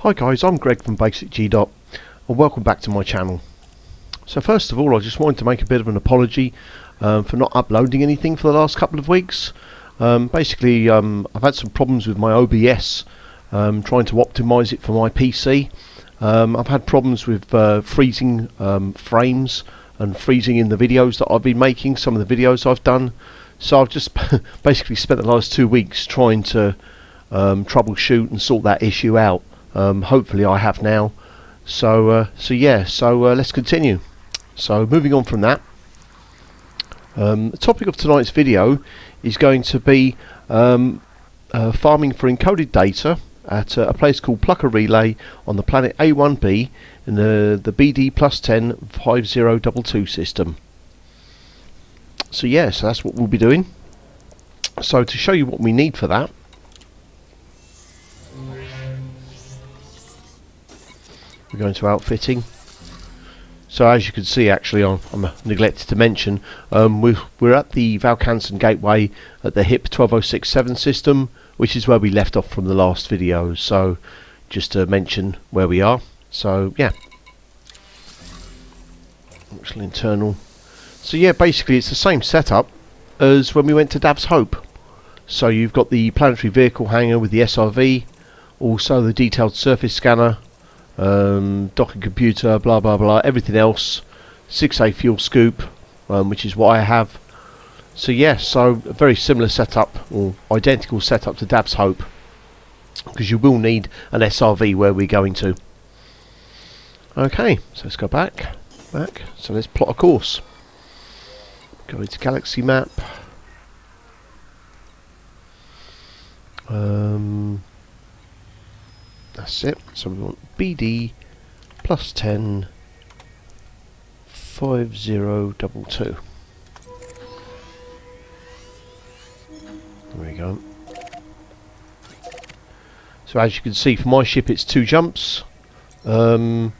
Hi guys, I'm Greg from Basic and welcome back to my channel. So first of all, I just wanted to make a bit of an apology for not uploading anything for the last couple of weeks. Basically, I've had some problems with my OBS, trying to optimize it for my PC. I've had problems with freezing frames and freezing in the videos that I've been making, some of the videos I've done. So I've just basically spent the last 2 weeks trying to troubleshoot and sort that issue out. Hopefully I have now. So let's continue. So moving on from that, the topic of tonight's video is going to be farming for encoded data at a place called Plucker Relay on the planet A1b in the BD plus 10 5022 system. So yes, that's what we'll be doing. So to show you what we need for that, we're going to outfitting. So as you can see, actually, I'm neglected to mention, we're at the Valkansen gateway at the HIP 12067 system, which is where we left off from the last video. So just to mention where we are. So yeah, actually internal. So yeah, basically it's the same setup as when we went to Dav's Hope. So you've got the planetary vehicle hangar with the SRV, also the detailed surface scanner, docking computer, blah blah blah, everything else, 6A fuel scoop, which is what I have. So yes, so a very similar setup, or identical setup to Dav's Hope, because you will need an SRV where we're going to. Okay, so let's go back. So let's plot a course. Go into galaxy map. That's it. So we want BD plus 10 5022. There we go. So as you can see, for my ship it's 2 jumps. As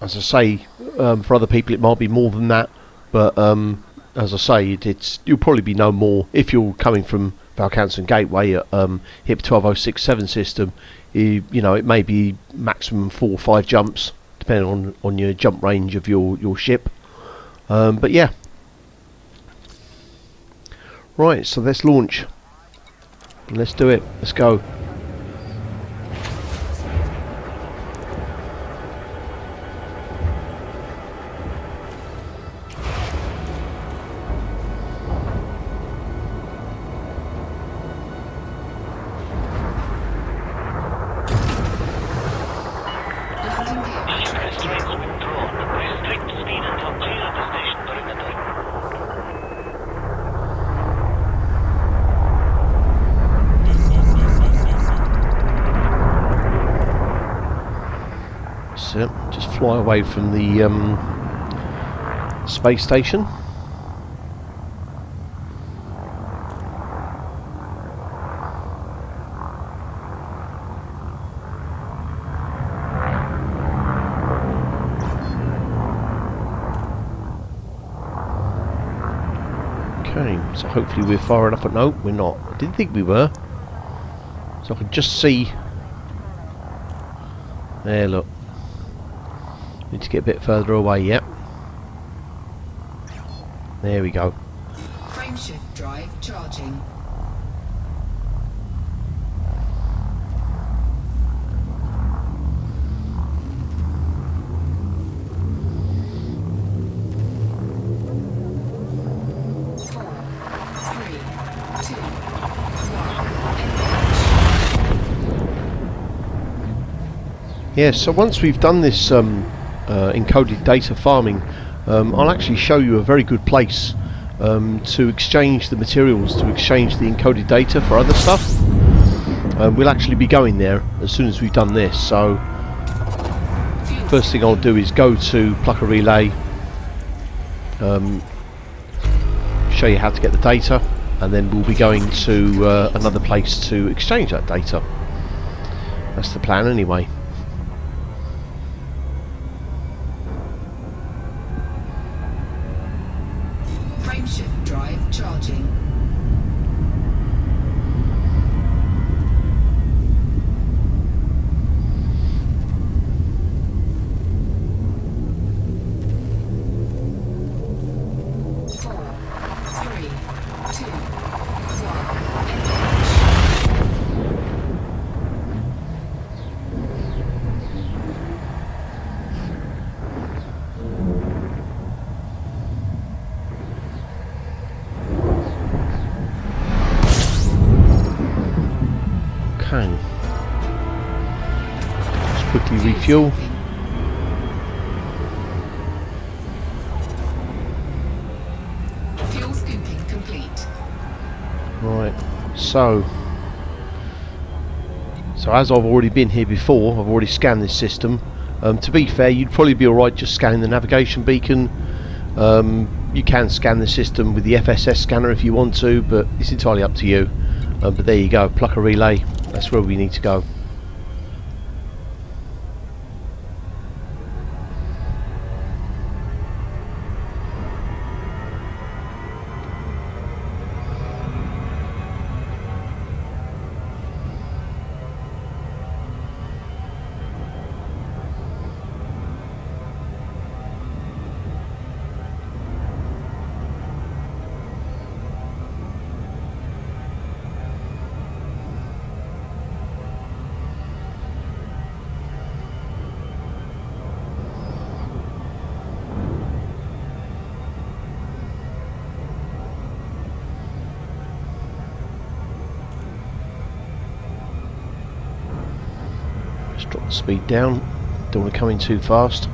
I say, for other people it might be more than that, but as I say, you'll probably be no more if you're coming from Valkansen gateway at HIP 12067 system. You know, it may be maximum 4 or 5 jumps depending on your jump range of your ship. But yeah, right, so let's launch. Let's do it. Let's go. Just fly away from the space station. Okay, so hopefully we're far enough. No, we're not. I didn't think we were. So I can just see. There, look. Need to get a bit further away, yep. There we go. Frameshift drive charging. Yeah, so once we've done this encoded data farming, I'll actually show you a very good place to exchange the materials, to exchange the encoded data for other stuff. We'll actually be going there as soon as we've done this. So first thing I'll do is go to Plucker Relay, show you how to get the data, and then we'll be going to another place to exchange that data. That's the plan anyway. Frameshift drive charging. 1 quickly refuel. Fuel scooping complete. Right, so as I've already been here before, I've already scanned this system. To be fair, you'd probably be alright just scanning the navigation beacon. You can scan the system with the FSS scanner if you want to, but it's entirely up to you. But there you go, Plucker Relay, that's where we need to go. Just drop the speed down, don't want to come in too fast.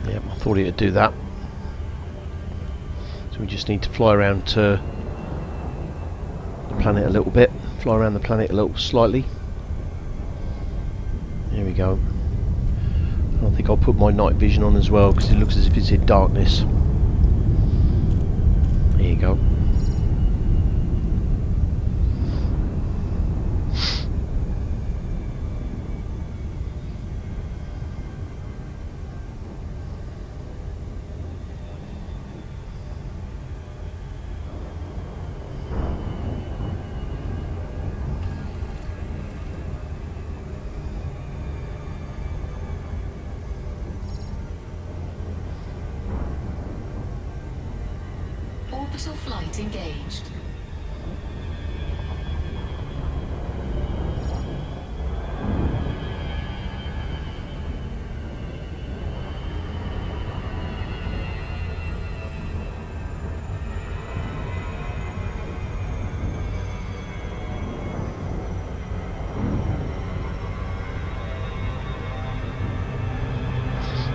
Yep, I thought it'd do that. So we just need to fly around to the planet a little bit. Fly around the planet a little slightly. There we go. I think I'll put my night vision on as well because it looks as if it's in darkness. There you go. Orbital flight engaged.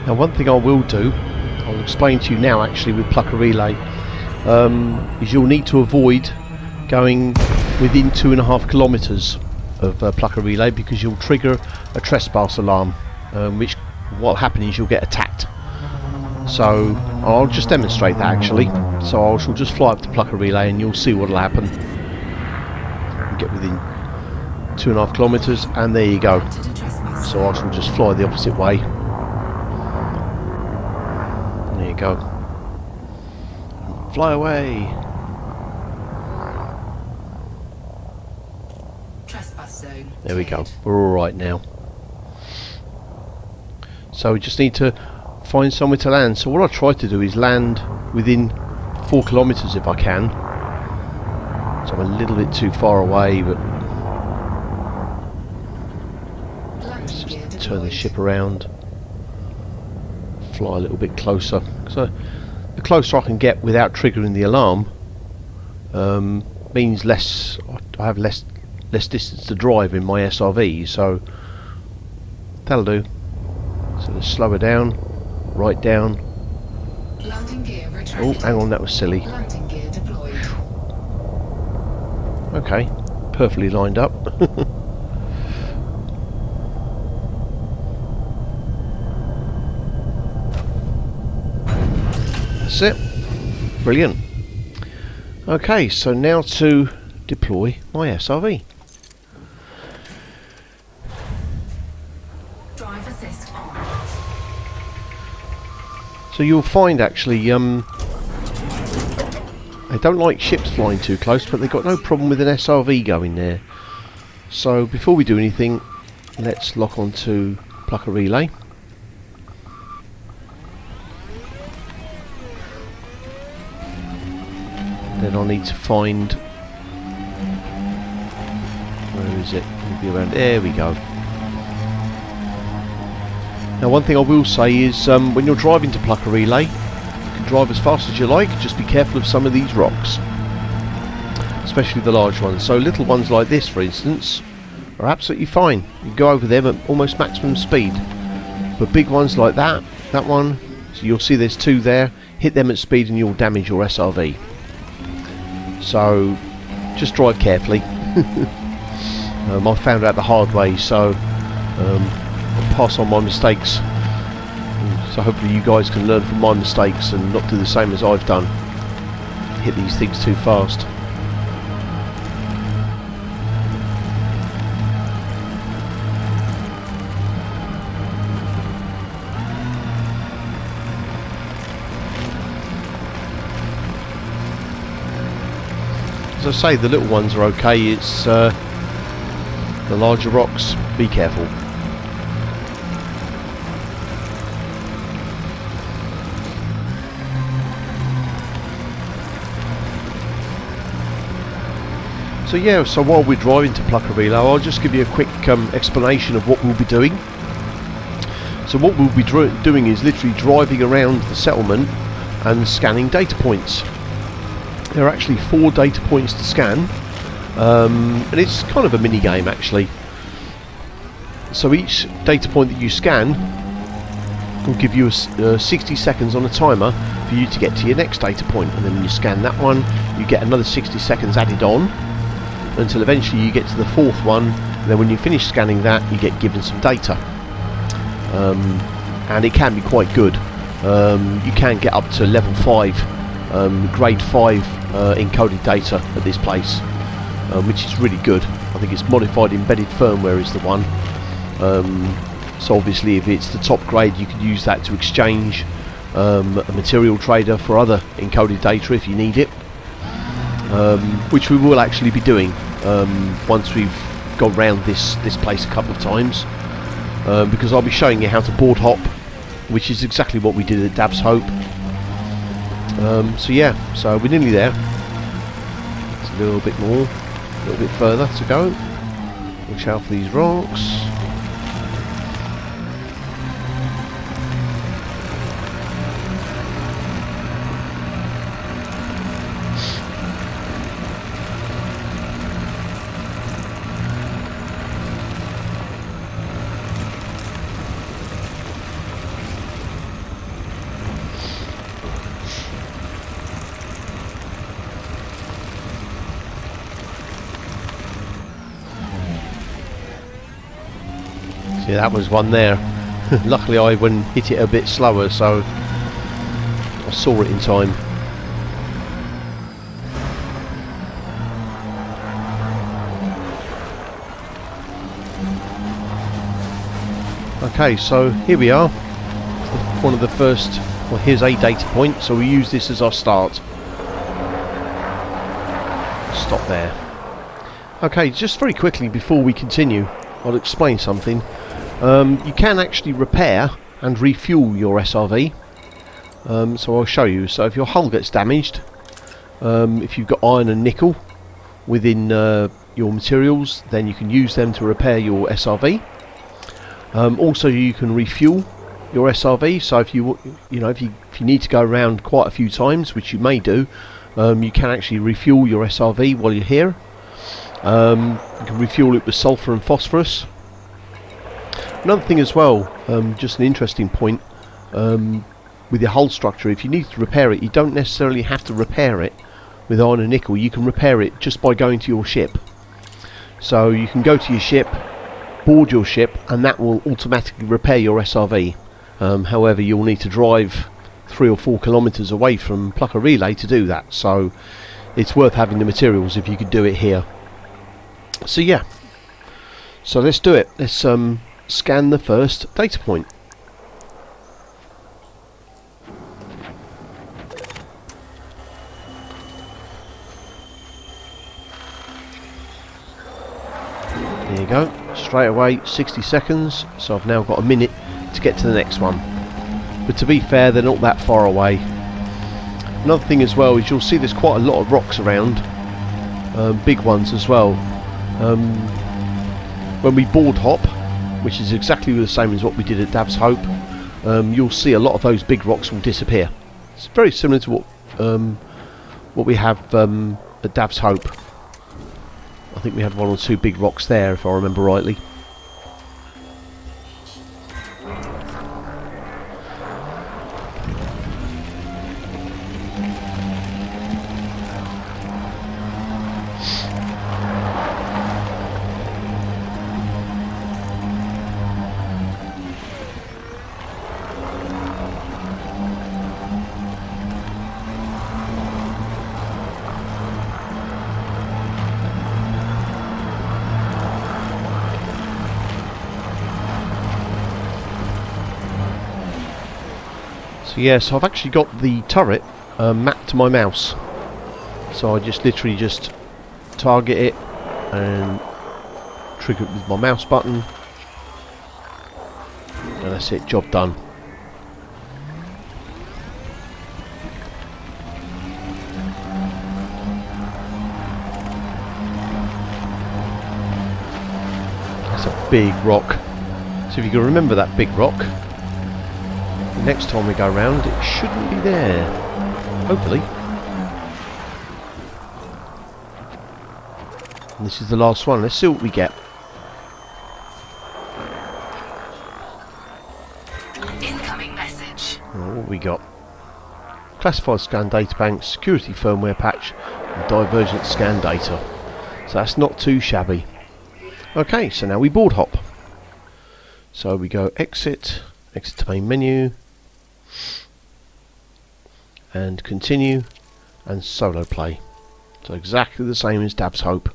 Now one thing I will do, I'll explain to you now actually with Plucker Relay, is you'll need to avoid going within 2.5 kilometres of Plucker Relay because you'll trigger a trespass alarm, which what'll happen is you'll get attacked. So I'll just demonstrate that actually. So I shall just fly up to Plucker Relay and you'll see what'll happen. Get within 2.5 kilometres and there you go. So I shall just fly the opposite way. There you go. Fly away. Trespass zone. There we go. We're all right now. So we just need to find somewhere to land. So what I try to do is land within 4 kilometres if I can. So I'm a little bit too far away, but let's just turn the ship around. Fly a little bit closer. So the closer I can get without triggering the alarm means less. I have less distance to drive in my SRV, so that'll do. So let's slow her down, right down. Landing gear Oh, retracted. hang on, that was silly. Landing gear deployed. Okay, perfectly lined up. That's it. Brilliant. Okay, so now to deploy my SRV. Drive assist on. So you'll find actually They don't like ships flying too close, but they've got no problem with an SRV going there. So before we do anything, let's lock onto Plucker Relay. Then I'll need to find... where is it? It'll be around... there we go. Now one thing I will say is when you're driving to Plucker Relay, you can drive as fast as you like, just be careful of some of these rocks. Especially the large ones. So little ones like this, for instance, are absolutely fine. You can go over them at almost maximum speed. But big ones like that one, so you'll see there's two there, hit them at speed and you'll damage your SRV. So just drive carefully. I found out the hard way, so I'll pass on my mistakes. So hopefully you guys can learn from my mistakes and not do the same as I've done. Hit these things too fast. As I say, the little ones are okay, it's the larger rocks, be careful. So yeah, so while we're driving to Plucker Relay, I'll just give you a quick explanation of what we'll be doing. So what we'll be doing is literally driving around the settlement and scanning data points. There are actually 4 data points to scan, and it's kind of a mini game actually. So each data point that you scan will give you 60 seconds on a timer for you to get to your next data point, and then when you scan that one you get another 60 seconds added on until eventually you get to the 4th one, and then when you finish scanning that you get given some data, and it can be quite good. You can get up to level 5, grade 5 encoded data at this place, which is really good. I think it's modified embedded firmware is the one. So obviously if it's the top grade you can use that to exchange a material trader for other encoded data if you need it, which we will actually be doing once we've gone round this place a couple of times, because I'll be showing you how to board hop, which is exactly what we did at Dab's Hope. So yeah, so we're nearly there. It's a little bit more, a little bit further to go. Watch out for these rocks. See, that was one there. Luckily I hit it a bit slower, so I saw it in time. Okay, so here we are. One of the first, well, here's a data point, so we use this as our start. Stop there. Okay, just very quickly before we continue, I'll explain something. You can actually repair and refuel your SRV, so I'll show you. So if your hull gets damaged, if you've got iron and nickel within your materials, then you can use them to repair your SRV. Also you can refuel your SRV, so if you need to go around quite a few times, which you may do, you can actually refuel your SRV while you're here. You can refuel it with sulfur and phosphorus. Another thing as well, just an interesting point, with your hull structure, if you need to repair it, you don't necessarily have to repair it with iron and nickel. You can repair it just by going to your ship. So you can go to your ship, board your ship, and that will automatically repair your SRV. However, you'll need to drive 3 or 4 kilometers away from Plucker Relay to do that, so it's worth having the materials if you could do it here. So yeah, so let's do it. Let's scan the first data point. There you go, straight away 60 seconds, so I've now got a minute to get to the next one. But to be fair, they're not that far away. Another thing as well is you'll see there's quite a lot of rocks around, big ones as well. When we board hop, which is exactly the same as what we did at Dav's Hope, you'll see a lot of those big rocks will disappear. It's very similar to what we have at Dav's Hope. I think we had 1 or 2 big rocks there, if I remember rightly. So yes, I've actually got the turret mapped to my mouse. So I just literally just target it and trigger it with my mouse button. And that's it, job done. That's a big rock. So if you can remember that big rock, next time we go around it shouldn't be there, hopefully. And this is the last one. Let's see what we get. Incoming message. Oh, what we got? Classified scan data bank, security firmware patch and divergent scan data. So that's not too shabby. Okay, so now we board hop. So we go exit to main menu, and continue, and solo play. So exactly the same as Dav's Hope.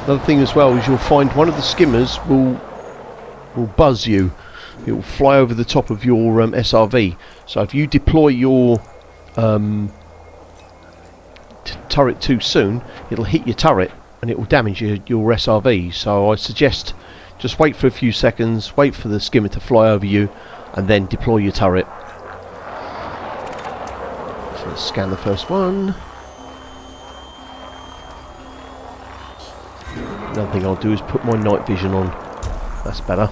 Another thing as well is you'll find one of the skimmers will buzz you. It will fly over the top of your SRV. So if you deploy your turret too soon, it'll hit your turret and it will damage your SRV. So I suggest just wait for a few seconds, wait for the skimmer to fly over you, and then deploy your turret. So let's scan the first one. Another thing I'll do is put my night vision on. That's better.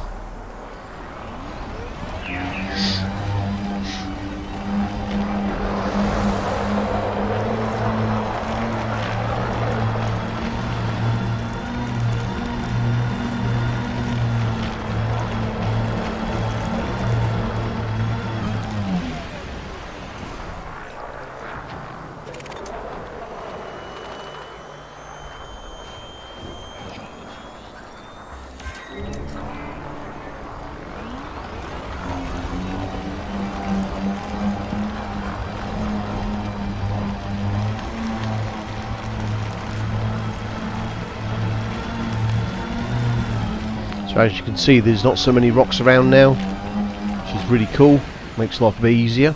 So as you can see, there's not so many rocks around now, which is really cool, makes life a bit easier.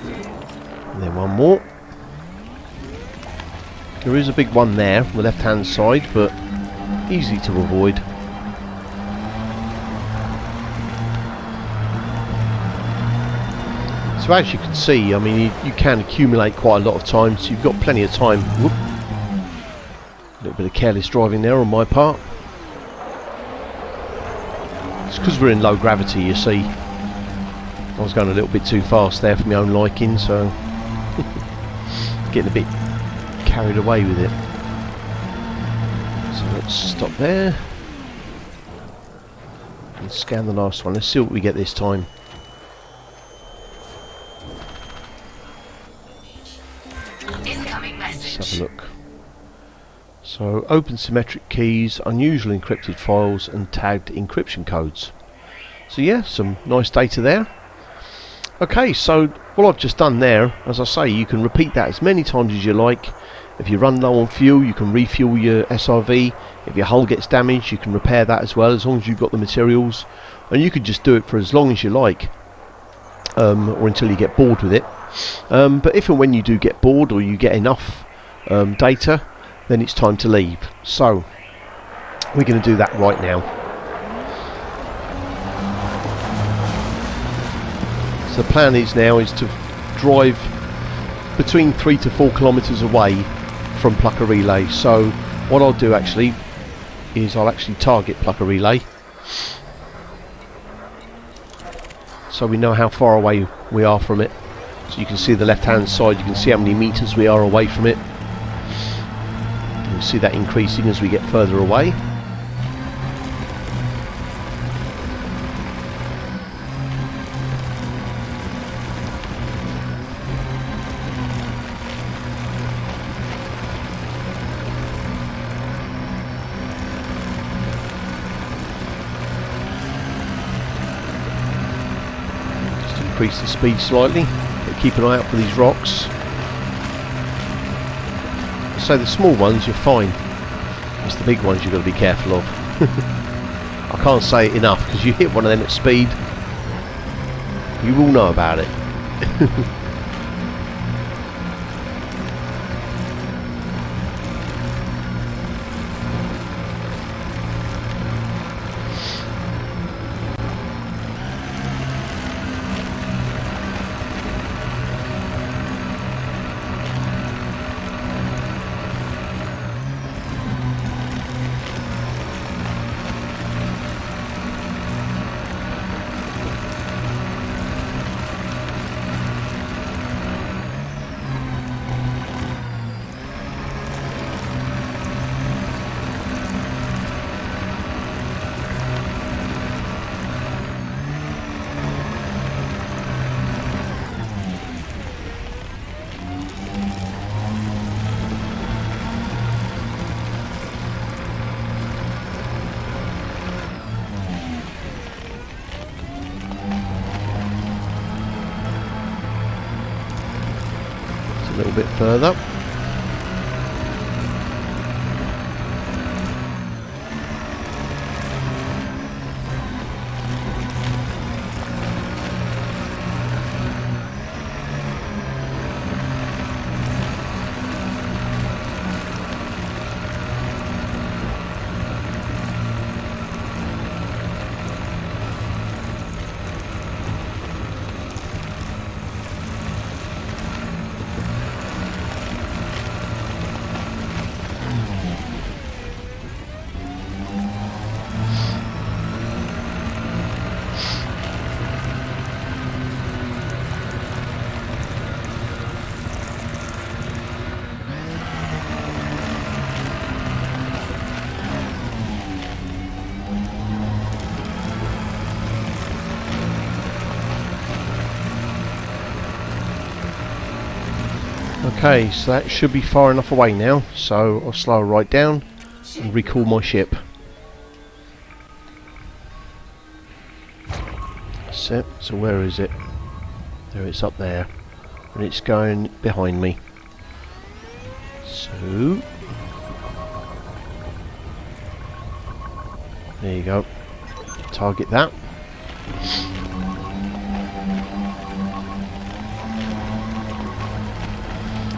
And then one more. There is a big one there on the left hand side, but easy to avoid. So as you can see, I mean, you can accumulate quite a lot of time, so you've got plenty of time. Whoop. A little bit of careless driving there on my part. It's because we're in low gravity, you see. I was going a little bit too fast there for my own liking, so getting a bit carried away with it. So let's stop there and scan the last one. Let's see what we get this time. Let's have a look. So open symmetric keys, unusual encrypted files and tagged encryption codes. So yeah, some nice data there. Okay, so what I've just done there, as I say, you can repeat that as many times as you like. If you run low on fuel, you can refuel your SRV. If your hull gets damaged, you can repair that as well, as long as you've got the materials. And you could just do it for as long as you like, or until you get bored with it. But if and when you do get bored, or you get enough data, then it's time to leave. So we're going to do that right now. So the plan is to drive between 3 to 4 kilometres away from Plucker Relay. So what I'll do actually is I'll actually target Plucker Relay, so we know how far away we are from it. So you can see the left hand side, you can see how many meters we are away from it. You can see that increasing as we get further away. Increase the speed slightly, but keep an eye out for these rocks. So the small ones you're fine, it's the big ones you've got to be careful of. I can't say it enough, because you hit one of them at speed, you will know about it. A little bit further. Okay, so that should be far enough away now, so I'll slow right down and recall my ship. That's it. So where is it? There, it's up there, and it's going behind me. So there you go. Target that.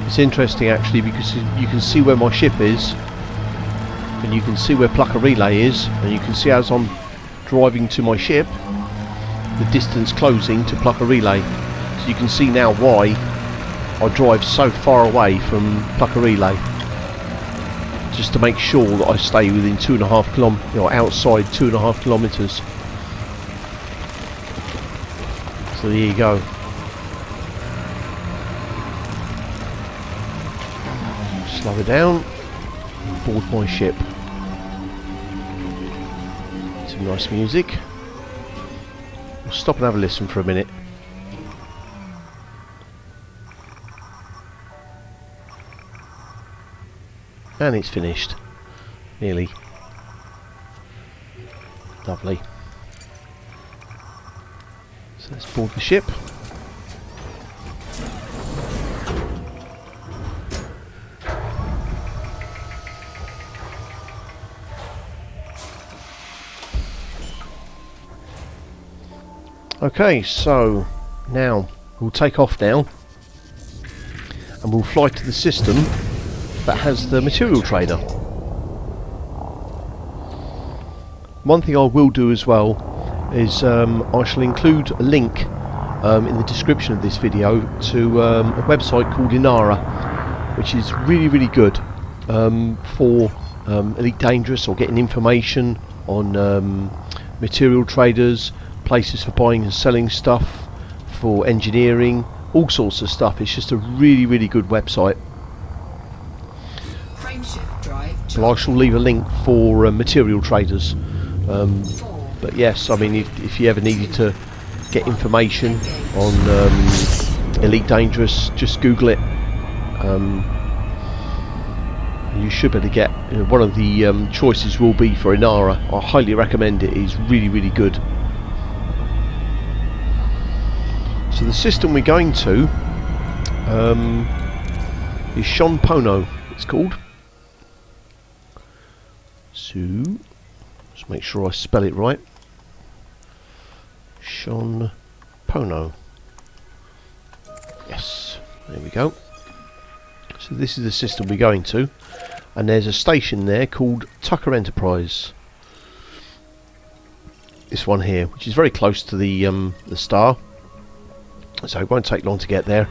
It's interesting actually, because you can see where my ship is, and you can see where Plucker Relay is, and you can see as I'm driving to my ship, the distance closing to Plucker Relay. So you can see now why I drive so far away from Plucker Relay, just to make sure that I stay within 2.5 kilometers, outside 2.5 kilometers. So there you go. Slow it down and board my ship. Some nice music. We'll stop and have a listen for a minute. And it's finished. Nearly. Lovely. So let's board the ship. Okay, so now we'll take off now and we'll fly to the system that has the material trader. One thing I will do as well is I shall include a link in the description of this video to a website called Inara, which is really good for Elite Dangerous or getting information on material traders, places for buying and selling stuff, for engineering, all sorts of stuff. It's just a really good website. So I shall leave a link for material traders. But yes, I mean, if you ever needed to get information on Elite Dangerous, just Google it. You should be able to get, one of the choices will be for Inara. I highly recommend it. It's really good. So the system we're going to is Sean Pono, it's called. So just make sure I spell it right. Sean Pono. Yes, there we go. So this is the system we're going to, and there's a station there called Tucker Enterprise. This one here, which is very close to the star, so it won't take long to get there.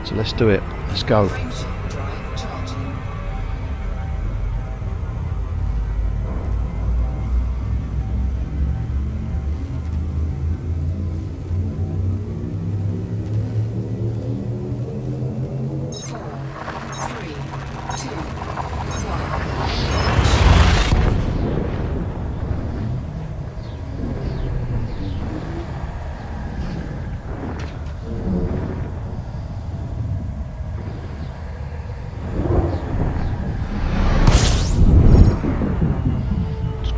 So let's do it. Let's go.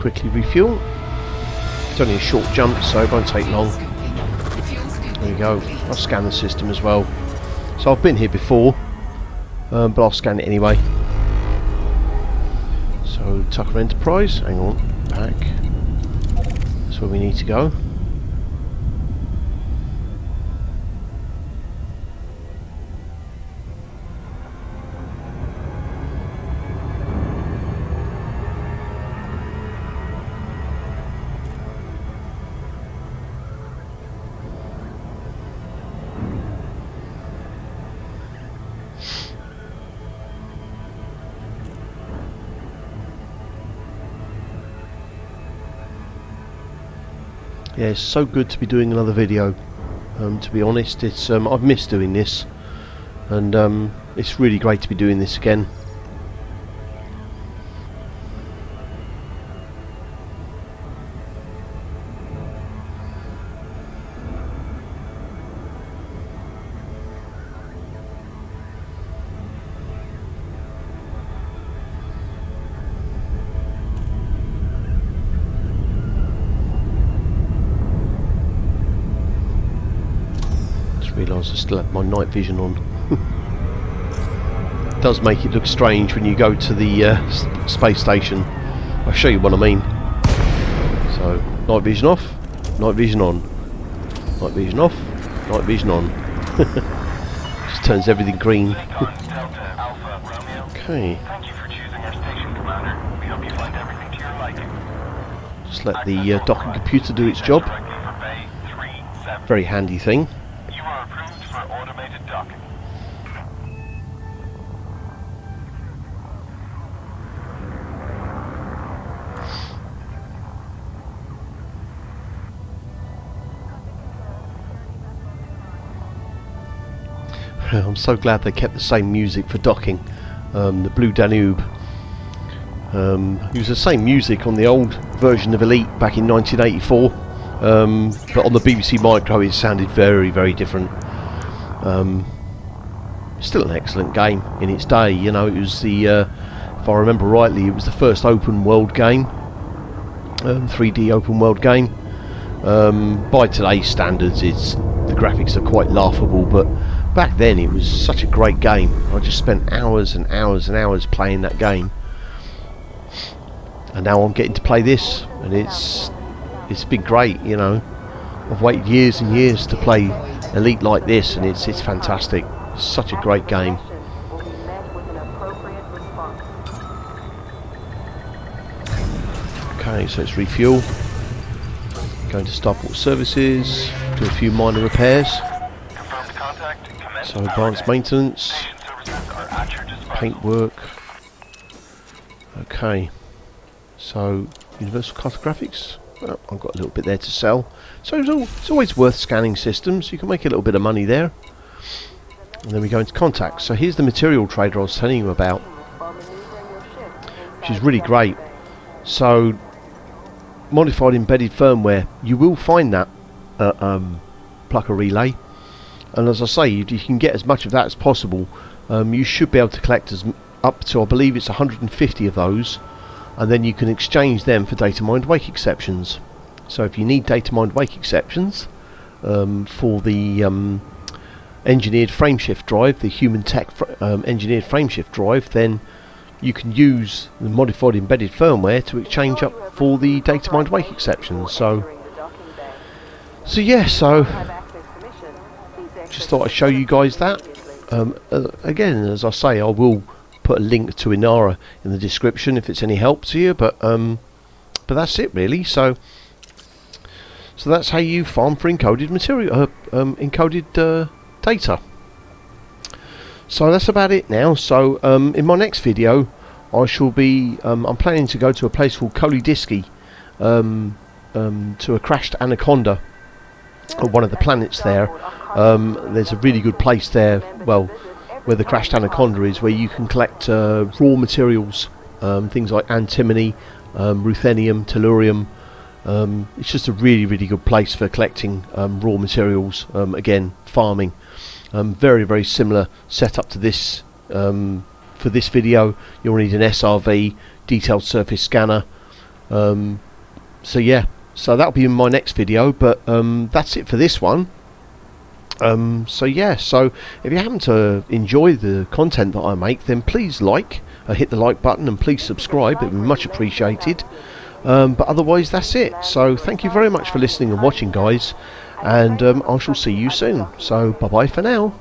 Quickly refuel. It's only a short jump, so it won't take long. There we go. I'll scan the system as well. So I've been here before, but I'll scan it anyway. So Tucker Enterprise, hang on, back. That's where we need to go. Yeah, it's so good to be doing another video. To be honest, it's I've missed doing this, and it's really great to be doing this again. Realise I still have my night vision on. It does make it look strange when you go to the space station. I'll show you what I mean. So, night vision off, night vision on, night vision off, night vision on. Just turns everything green. Okay. Just let the docking computer do its job. Very handy thing. I'm so glad they kept the same music for docking. The Blue Danube. It was the same music on the old version of Elite back in 1984, but on the BBC Micro it sounded very different. Still an excellent game in its day. You know, it was the, if I remember rightly, it was the first open world game, 3D open world game. By today's standards, it's the graphics are quite laughable, but back then it was such a great game. I just spent hours and hours and hours playing that game, and now I'm getting to play this, and it's been great. You know, I've waited years and years to play Elite like this, and it's fantastic. It's such a great game. Okay, so let's refuel. Going to Starport Services, do a few minor repairs. So advanced maintenance, paint work. Okay, so Universal Cartographics. Well, I've got a little bit there to sell. So it's always worth scanning systems. You can make a little bit of money there. And then we go into contacts. So here's the material trader I was telling you about, which is really great. So modified embedded firmware, you will find that Plucker Relay, and as I say, you can get as much of that as possible. You should be able to collect up to, I believe it's 150 of those, and then you can exchange them for data mined wake exceptions. So if you need data mined wake exceptions for the engineered frameshift drive, the human tech engineered frameshift drive, then you can use the modified embedded firmware to exchange up for the data mined wake exceptions. So yeah, so just thought I'd show you guys that. Again, as I say, I will put a link to Inara in the description if it's any help to you, but that's it really. So that's how you farm for encoded material, encoded data. So that's about it now. So in my next video I shall be I'm planning to go to a place called Kolodiski, to a crashed anaconda on one of the planets there. There's a really good place there, well, where the crashed anaconda is, where you can collect raw materials, things like antimony, ruthenium, tellurium. It's just a really good place for collecting raw materials. Again, farming. Very, very similar setup to this. For this video, you'll need an SRV, detailed surface scanner. So yeah, so that'll be in my next video, but that's it for this one. So yeah, so if you happen to enjoy the content that I make, then please hit the like button, and please subscribe. It would be much appreciated. But otherwise, that's it. So thank you very much for listening and watching, guys, and I shall see you soon. So bye bye for now.